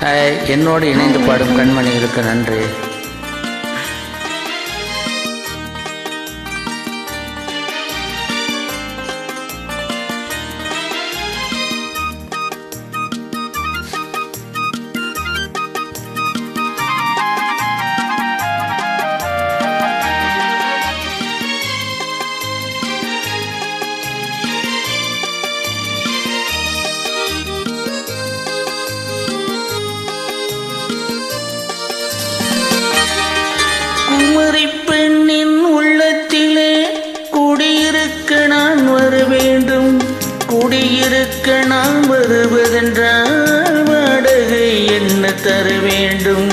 என்னோடு இணைந்து பாடும் கண்மணிகளுக்கு நன்றி. பெண்ணின் உள்ளத்திலே குடியிருக்க நான் வர வேண்டும். குடியிருக்க நான் வருவதென்றால் வாடகை என்ன தர வேண்டும்?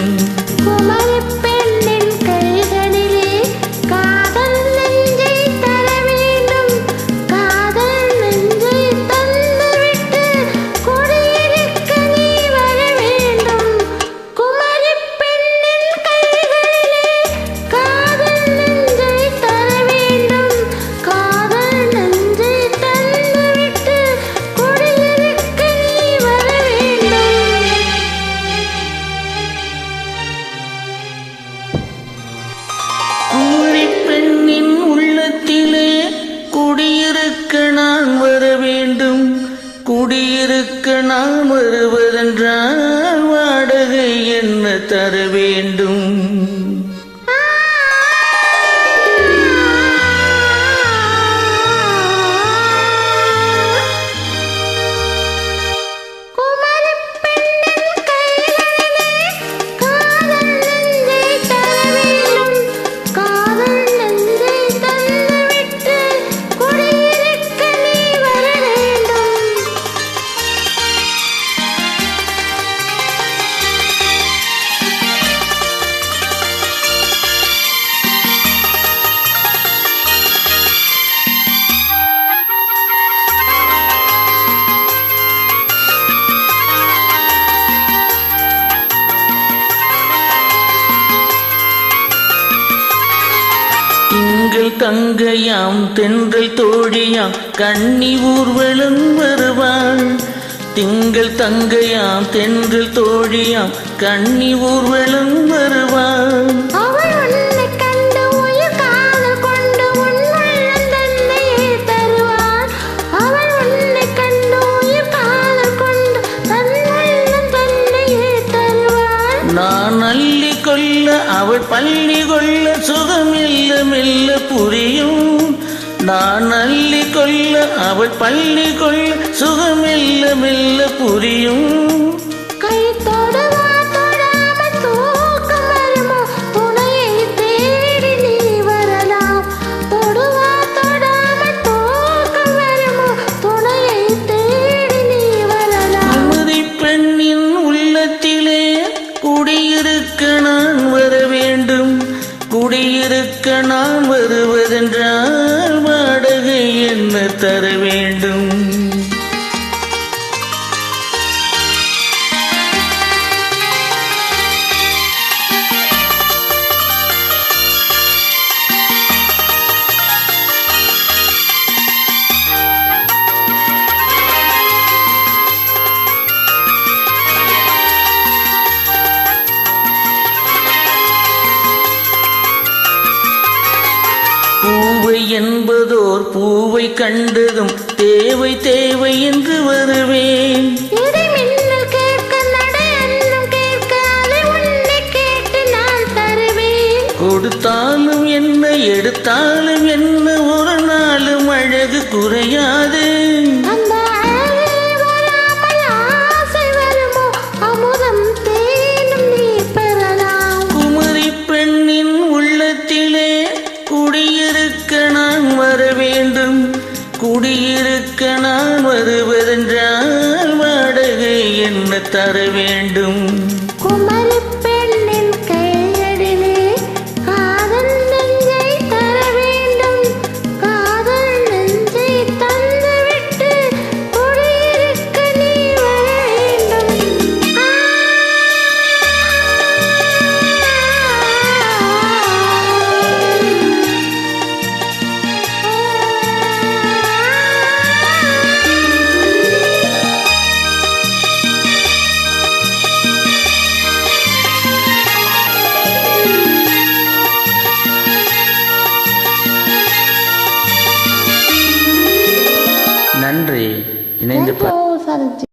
குடியிருக்க நான் வருவதென்றால் வாடகை என்ன தர வேண்டும்? திங்கள் தங்கையாம் தென்றல் தோழியாம் கன்னி ஊர்வலம் வருவாள். திங்கள் தங்கையாம் தென்றல் தோழியாம் கன்னி ஊர்வலம் வருவாள். நான் அள்ளி கொள்ள அவள் பள்ளி கொள்ள சுகம் மெல்ல மெல்ல புரியும். நான் அள்ளி கொள்ள அவள் பள்ளி கொள்ள சுகம் மெல்ல மெல்ல புரியும். கை தொடவா தொடாம தூக்கம் வருமோ துணையை தேடி நீ வரலாம். தொடுவா தொடாம தூக்கம் வருமோ துணையை தேடி நீ வரலாம். குமரி பெண்ணின் உள்ளத்திலே குடியிருக்க நான் வர வேண்டும். குடியிருக்க நான் வருவதென்றால் வாடகை என்ன தர வேண்டும்? பூவை என்பதோர் பூவை கண்டதும் தேவை தேவை என்று வருவேன். கொடுத்தாலும் என்ன எடுத்தாலும் என்ன ஒரு நாளும் அழகு குறையாது. குமரி பெண்ணின் உள்ளத்திலே குடியிருக்க நான் வர வேண்டும். குடியிருக்க நான் வருவதென்றால் வாடகை என்ன தர வேண்டும்? குமரி பெண்ணின் கைகளிலே காதல் நெஞ்சை தர வேண்டும். காதல் நெஞ்சை தந்துவிட்டு குடியிருக்க நீ வர வேண்டும். இணைந்து Thank you, Sarojji.